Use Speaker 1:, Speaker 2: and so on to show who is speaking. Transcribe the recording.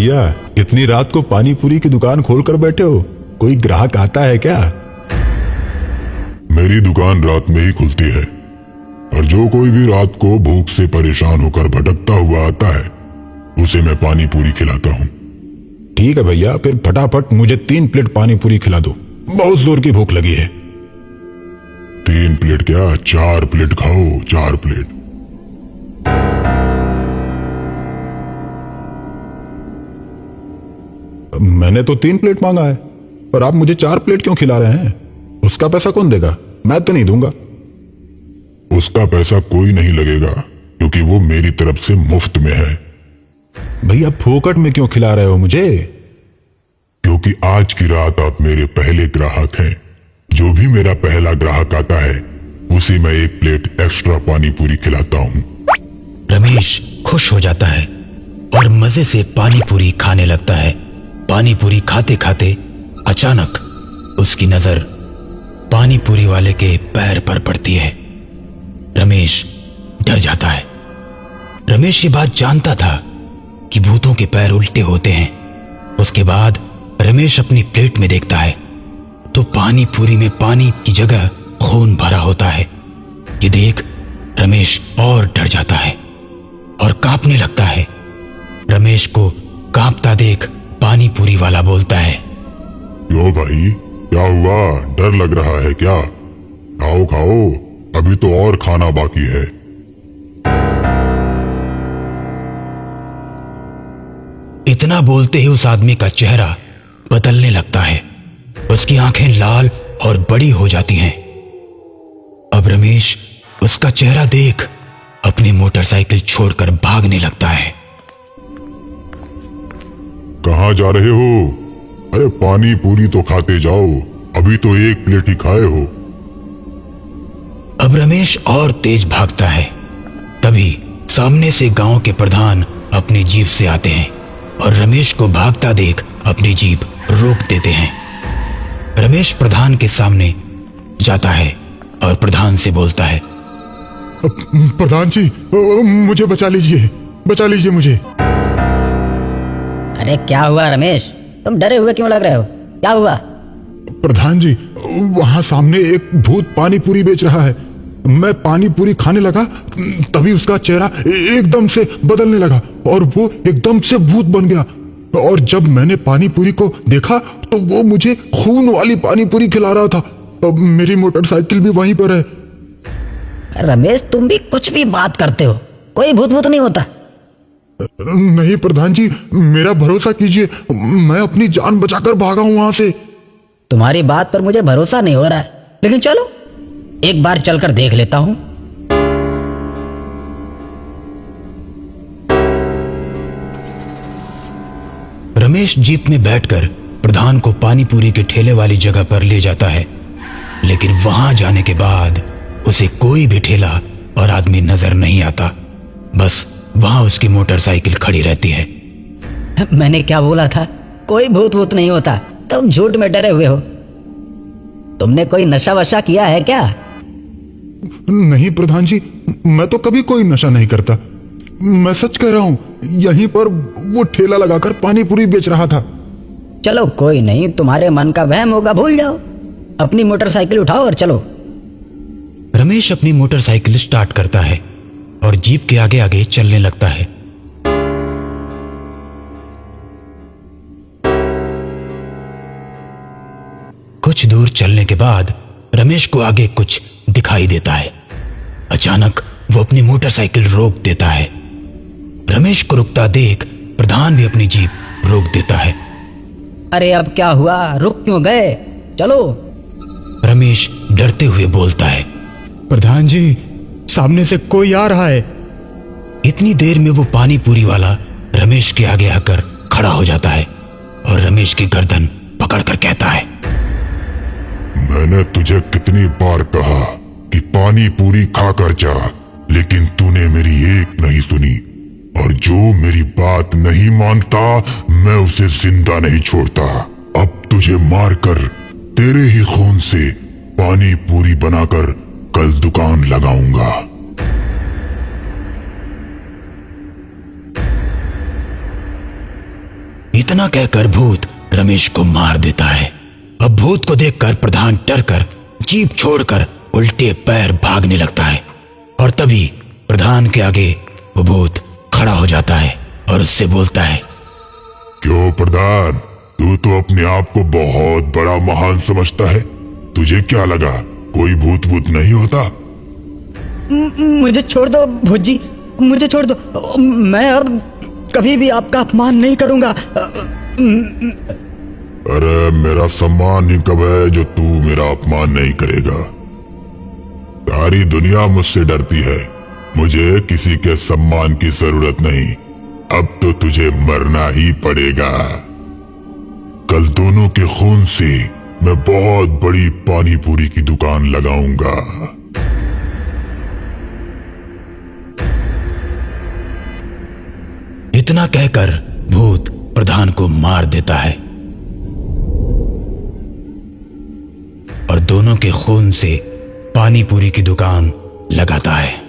Speaker 1: भैया, इतनी रात को पानी पूरी की दुकान खोलकर बैठे हो? कोई ग्राहक आता है क्या?
Speaker 2: मेरी दुकान रात में ही खुलती है और जो कोई भी रात को भूख से परेशान होकर भटकता हुआ आता है उसे मैं पानी पूरी खिलाता हूँ।
Speaker 1: ठीक है भैया, फिर फटाफट मुझे 3 प्लेट पानी पूरी खिला दो, बहुत जोर की भूख लगी है।
Speaker 2: 3 प्लेट क्या, 4 प्लेट खाओ, 4 प्लेट।
Speaker 1: मैंने तो 3 प्लेट मांगा है, पर आप मुझे 4 प्लेट क्यों खिला रहे हैं? उसका पैसा कौन देगा? मैं तो नहीं दूंगा।
Speaker 2: उसका पैसा कोई नहीं लगेगा क्योंकि वो मेरी तरफ से मुफ्त में है।
Speaker 1: भैया, फोकट में क्यों खिला रहे हो मुझे?
Speaker 2: क्योंकि आज की रात आप मेरे पहले ग्राहक हैं। जो भी मेरा पहला ग्राहक आता है उसे मैं 1 प्लेट एक्स्ट्रा पानी पूरी खिलाता हूँ।
Speaker 3: रमेश खुश हो जाता है और मजे से पानी पूरी खाने लगता है। पानी पूरी खाते खाते अचानक उसकी नजर पानी पूरी वाले के पैर पर पड़ती है। रमेश डर जाता है। रमेश ये बात जानता था कि भूतों के पैर उल्टे होते हैं। उसके बाद रमेश अपनी प्लेट में देखता है तो पानी पूरी में पानी की जगह खून भरा होता है। ये देख रमेश और डर जाता है और कांपने लगता है। रमेश को कांपता देख पानी पूरी वाला बोलता है,
Speaker 2: क्यों भाई, क्या हुआ? डर लग रहा है क्या? खाओ खाओ, अभी तो और खाना बाकी है।
Speaker 3: इतना बोलते ही उस आदमी का चेहरा बदलने लगता है। उसकी आंखें लाल और बड़ी हो जाती हैं। अब रमेश उसका चेहरा देख अपनी मोटरसाइकिल छोड़कर भागने लगता है।
Speaker 2: कहाँ जा रहे हो? अरे पानी पूरी तो खाते जाओ, अभी तो 1 प्लेट ही खाए हो।
Speaker 3: अब रमेश और तेज भागता है। तभी सामने से गांव के प्रधान अपनी जीप से आते हैं और रमेश को भागता देख अपनी जीप रोक देते हैं। रमेश प्रधान के सामने जाता है और प्रधान से बोलता है,
Speaker 1: प्रधान जी, मुझे बचा लीजिए मुझे।
Speaker 4: अरे क्या हुआ रमेश, तुम डरे हुए क्यों लग रहे हो? क्या हुआ?
Speaker 1: प्रधान जी, वहां सामने एक भूत पानी पूरी बेच रहा है। मैं पानी पूरी खाने लगा तभी उसका चेहरा एकदम से बदलने लगा और वो एकदम से भूत बन गया। और जब मैंने पानी पूरी को देखा तो वो मुझे खून वाली पानी पूरी खिला रहा था। अब मेरी मोटरसाइकिल भी वहीं पर है।
Speaker 4: रमेश, तुम भी कुछ भी बात करते हो, कोई भूत भूत नहीं होता।
Speaker 1: नहीं प्रधान जी, मेरा भरोसा कीजिए, मैं अपनी जान बचाकर भागा हूं वहां से।
Speaker 4: तुम्हारी बात पर मुझे भरोसा नहीं हो रहा है, लेकिन चलो एक बार चलकर देख लेता हूं।
Speaker 3: रमेश जीप में बैठकर प्रधान को पानी पूरी के ठेले वाली जगह पर ले जाता है, लेकिन वहां जाने के बाद उसे कोई भी ठेला और आदमी नजर नहीं आता। बस वहां उसकी मोटरसाइकिल खड़ी रहती है।
Speaker 4: मैंने क्या बोला था? कोई भूत भूत नहीं होता। तुम झूठ में डरे हुए हो। तुमने कोई नशा वशा किया है क्या?
Speaker 1: नहीं प्रधान जी, मैं तो कभी कोई नशा नहीं करता। मैं सच कह रहा हूं, यहीं पर वो ठेला लगाकर पानी पूरी बेच रहा था।
Speaker 4: चलो कोई नहीं, तुम्हारे मन का वहम होगा, भूल जाओ। अपनी मोटरसाइकिल उठाओ और चलो।
Speaker 3: रमेश अपनी मोटरसाइकिल स्टार्ट करता है और जीप के आगे आगे चलने लगता है। कुछ दूर चलने के बाद रमेश को आगे कुछ दिखाई देता है। अचानक वो अपनी मोटरसाइकिल रोक देता है। रमेश को रुकता देख प्रधान भी अपनी जीप रोक देता है।
Speaker 4: अरे अब क्या हुआ? रुक क्यों गए? चलो।
Speaker 3: रमेश डरते हुए बोलता है,
Speaker 1: प्रधान जी, सामने से कोई आ रहा है।
Speaker 3: इतनी देर में वो पानी पूरी वाला रमेश के आगे आकर खड़ा हो जाता है और रमेश की गर्दन पकड़कर कहता है,
Speaker 2: मैंने तुझे कितनी बार कहा कि पानी पूरी खाकर जा, लेकिन तूने मेरी एक नहीं सुनी। और जो मेरी बात नहीं मानता मैं उसे जिंदा नहीं छोड़ता। अब तुझे मारकर तेरे ही खून से पानी पूरी बनाकर कल दुकान लगाऊंगा।
Speaker 3: इतना कहकर भूत रमेश को मार देता है। अब भूत को देखकर प्रधान डरकर जीप छोड़कर उल्टे पैर भागने लगता है और तभी प्रधान के आगे वो भूत खड़ा हो जाता है और उससे बोलता है,
Speaker 2: क्यों प्रधान, तू तो अपने आप को बहुत बड़ा महान समझता है। तुझे क्या लगा कोई भूत भूत नहीं होता?
Speaker 4: मुझे छोड़ दो भूत जी, मुझे छोड़ दो। मैं अब कभी भी आपका अपमान नहीं करूंगा।
Speaker 2: अरे मेरा सम्मान ही कब है जो तू मेरा अपमान नहीं करेगा? सारी दुनिया मुझसे डरती है, मुझे किसी के सम्मान की जरूरत नहीं। अब तो तुझे मरना ही पड़ेगा। कल दोनों के खून से मैं बहुत बड़ी पानी पूरी की दुकान लगाऊंगा।
Speaker 3: इतना कहकर भूत प्रधान को मार देता है और दोनों के खून से पानी पूरी की दुकान लगाता है।